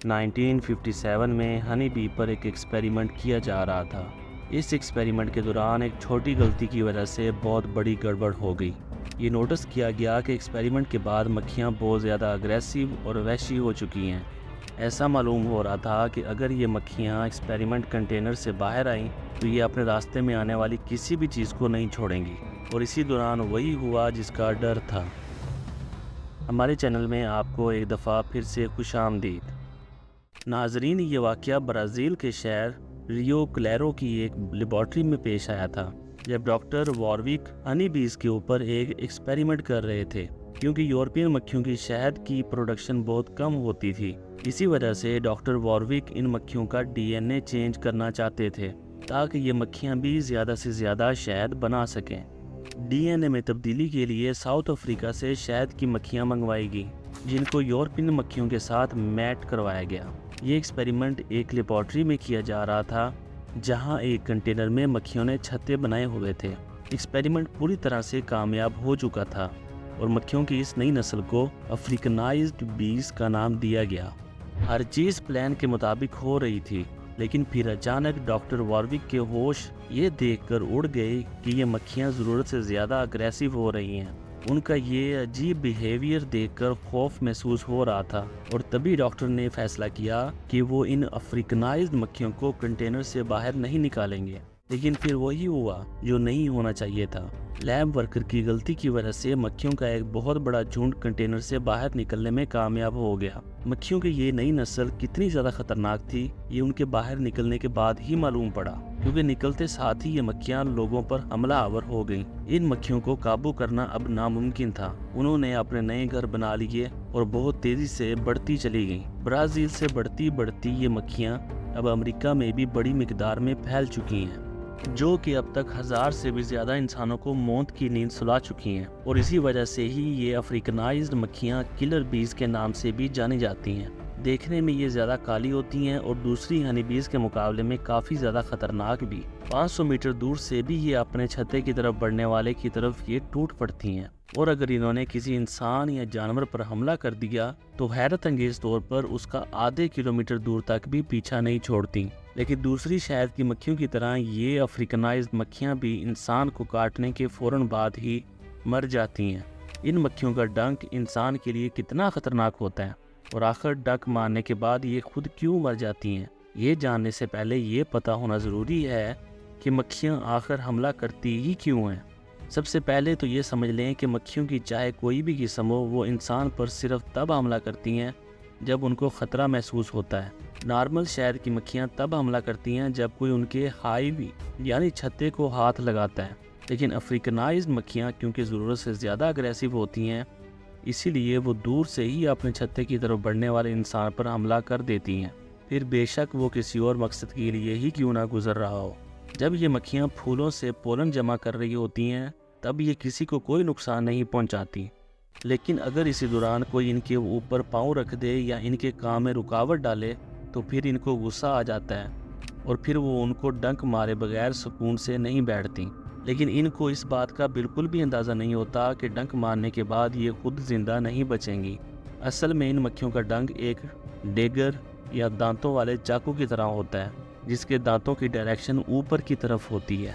1957 میں honey bee پر ایک experiment کیا جا رہا تھا۔ اس ایکسپیریمنٹ کے دوران ایک چھوٹی غلطی کی وجہ سے بہت بڑی گڑبڑ ہو گئی۔ یہ نوٹس کیا گیا کہ ایکسپیریمنٹ کے بعد مکھیاں بہت زیادہ اگریسو اور وحشی ہو چکی ہیں۔ ایسا معلوم ہو رہا تھا کہ اگر یہ مکھیاں ایکسپیریمنٹ کنٹینر سے باہر آئیں تو یہ اپنے راستے میں آنے والی کسی بھی چیز کو نہیں چھوڑیں گی، اور اسی دوران وہی ہوا جس کا ڈر تھا۔ ہمارے چینل میں آپ کو ایک دفعہ پھر سے خوش آمدید۔ ناظرین، یہ واقعہ برازیل کے شہر ریو کلیرو کی ایک لیبارٹری میں پیش آیا تھا، جب ڈاکٹر واروک ہنی بیز کے اوپر ایک ایکسپیریمنٹ کر رہے تھے۔ کیونکہ یورپین مکھیوں کی شہد کی پروڈکشن بہت کم ہوتی تھی، اسی وجہ سے ڈاکٹر واروک ان مکھیوں کا ڈی این اے چینج کرنا چاہتے تھے تاکہ یہ مکھیاں بھی زیادہ سے زیادہ شہد بنا سکیں۔ ڈی این اے میں تبدیلی کے لیے ساؤتھ افریقہ سے شہد کی مکھیاں منگوائی گئیں، جن کو یورپین مکھیوں کے ساتھ میٹ کروایا گیا۔ یہ ایکسپیریمنٹ ایک لیبارٹری میں کیا جا رہا تھا جہاں ایک کنٹینر میں مکھیوں نے چھتے بنائے ہوئے تھے۔ ایکسپیریمنٹ پوری طرح سے کامیاب ہو چکا تھا اور مکھیوں کی اس نئی نسل کو افریکنائزڈ بیز کا نام دیا گیا۔ ہر چیز پلان کے مطابق ہو رہی تھی، لیکن پھر اچانک ڈاکٹر واروک کے ہوش یہ دیکھ کر اڑ گئے کہ یہ مکھیاں ضرورت سے زیادہ اگریسو ہو رہی ہیں۔ ان کا یہ عجیب بیہیویئر دیکھ کر خوف محسوس ہو رہا تھا، اور تبھی ڈاکٹر نے فیصلہ کیا کہ وہ ان افریکنائزڈ مکھیوں کو کنٹینر سے باہر نہیں نکالیں گے۔ لیکن پھر وہی ہوا جو نہیں ہونا چاہیے تھا۔ لیب ورکر کی غلطی کی وجہ سے مکھیوں کا ایک بہت بڑا جھنڈ کنٹینر سے باہر نکلنے میں کامیاب ہو گیا۔ مکھیوں کی یہ نئی نسل کتنی زیادہ خطرناک تھی، یہ ان کے باہر نکلنے کے بعد ہی معلوم پڑا، کیونکہ نکلتے ساتھ ہی یہ مکھیاں لوگوں پر حملہ آور ہو گئیں۔ ان مکھیوں کو قابو کرنا اب ناممکن تھا۔ انہوں نے اپنے نئے گھر بنا لیے اور بہت تیزی سے بڑھتی چلی گئیں۔ برازیل سے بڑھتی یہ مکھیاں اب امریکہ میں بھی بڑی مقدار میں پھیل چکی ہیں، جو کہ اب تک 1000 سے بھی زیادہ انسانوں کو موت کی نیند سلا چکی ہیں، اور اسی وجہ سے ہی یہ افریکنائزڈ مکھیاں کلر بیز کے نام سے بھی جانی جاتی ہیں۔ دیکھنے میں یہ زیادہ کالی ہوتی ہیں اور دوسری ہنی بیز کے مقابلے میں کافی زیادہ خطرناک بھی۔ 500 میٹر دور سے بھی یہ اپنے چھتے کی طرف بڑھنے والے کی طرف یہ ٹوٹ پڑتی ہیں، اور اگر انہوں نے کسی انسان یا جانور پر حملہ کر دیا تو حیرت انگیز طور پر اس کا آدھے کلومیٹر دور تک بھی پیچھا نہیں چھوڑتی۔ لیکن دوسری شہد کی مکھیوں کی طرح یہ افریکنائزڈ مکھیاں بھی انسان کو کاٹنے کے فوراً بعد ہی مر جاتی ہیں۔ ان مکھیوں کا ڈنک انسان کے لیے کتنا خطرناک ہوتا ہے، اور آخر ڈنک مارنے کے بعد یہ خود کیوں مر جاتی ہیں، یہ جاننے سے پہلے یہ پتہ ہونا ضروری ہے کہ مکھیاں آخر حملہ کرتی ہی کیوں ہیں۔ سب سے پہلے تو یہ سمجھ لیں کہ مکھیوں کی چاہے کوئی بھی قسم ہو، وہ انسان پر صرف تب حملہ کرتی ہیں جب ان کو خطرہ محسوس ہوتا ہے۔ نارمل شہد کی مکھیاں تب حملہ کرتی ہیں جب کوئی ان کے ہائیوی یعنی چھتے کو ہاتھ لگاتا ہے، لیکن افریکنائزڈ مکھیاں کیونکہ ضرورت سے زیادہ اگریسو ہوتی ہیں، اسی لیے وہ دور سے ہی اپنے چھتے کی طرف بڑھنے والے انسان پر حملہ کر دیتی ہیں، پھر بے شک وہ کسی اور مقصد کے لیے ہی کیوں نہ گزر رہا ہو۔ جب یہ مکھیاں پھولوں سے پولن جمع کر رہی ہوتی ہیں تب یہ کسی کو کوئی نقصان نہیں پہنچاتی، لیکن اگر اسی دوران کوئی ان کے اوپر پاؤں رکھ دے یا ان کے کام میں رکاوٹ ڈالے تو پھر ان کو غصہ آ جاتا ہے، اور پھر وہ ان کو ڈنک مارے بغیر سکون سے نہیں بیٹھتی۔ لیکن ان کو اس بات کا بالکل بھی اندازہ نہیں ہوتا کہ ڈنک مارنے کے بعد یہ خود زندہ نہیں بچیں گی۔ اصل میں ان مکھیوں کا ڈنک ایک ڈیگر یا دانتوں والے چاقو کی طرح ہوتا ہے، جس کے دانتوں کی ڈائریکشن اوپر کی طرف ہوتی ہے۔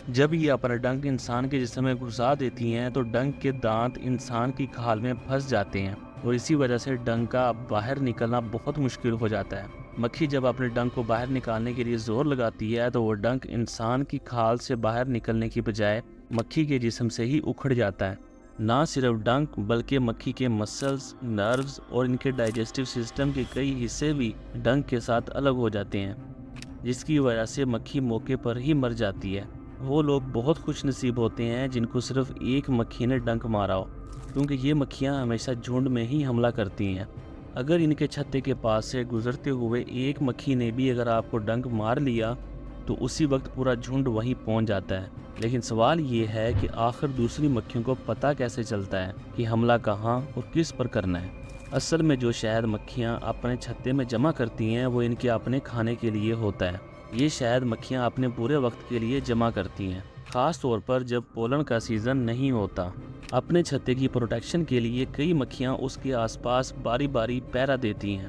جب یہ اپنا ڈنک انسان کے جسم میں گھسا دیتی ہیں تو ڈنک کے دانت انسان کی کھال میں پھنس جاتے ہیں، اور اسی وجہ سے ڈنک کا باہر نکلنا بہت مشکل ہو جاتا ہے۔ مکھی جب اپنے ڈنک کو باہر نکالنے کے لیے زور لگاتی ہے تو وہ ڈنک انسان کی کھال سے باہر نکلنے کی بجائے مکھی کے جسم سے ہی اکھڑ جاتا ہے۔ نہ صرف ڈنک بلکہ مکھی کے مسلز، نروز اور ان کے ڈائجسٹو سسٹم کے کئی حصے بھی ڈنک کے ساتھ الگ ہو جاتے ہیں، جس کی وجہ سے مکھی موقع پر ہی مر جاتی ہے۔ وہ لوگ بہت خوش نصیب ہوتے ہیں جن کو صرف ایک مکھی نے ڈنک مارا ہو، کیونکہ یہ مکھیاں ہمیشہ جھنڈ میں ہی حملہ کرتی ہیں۔ اگر ان کے چھتے کے پاس سے گزرتے ہوئے ایک مکھی نے بھی اگر آپ کو ڈنک مار لیا تو اسی وقت پورا جھنڈ وہیں پہنچ جاتا ہے۔ لیکن سوال یہ ہے کہ آخر دوسری مکھیوں کو پتہ کیسے چلتا ہے کہ حملہ کہاں اور کس پر کرنا ہے؟ اصل میں جو شہد مکھیاں اپنے چھتے میں جمع کرتی ہیں وہ ان کے اپنے کھانے کے لیے ہوتا ہے۔ یہ شہد مکھیاں اپنے پورے وقت کے لیے جمع کرتی ہیں، خاص طور پر جب پولن کا سیزن نہیں ہوتا۔ اپنے چھتے کی پروٹیکشن کے لیے کئی مکھیاں اس کے آس پاس باری باری پہرا دیتی ہیں۔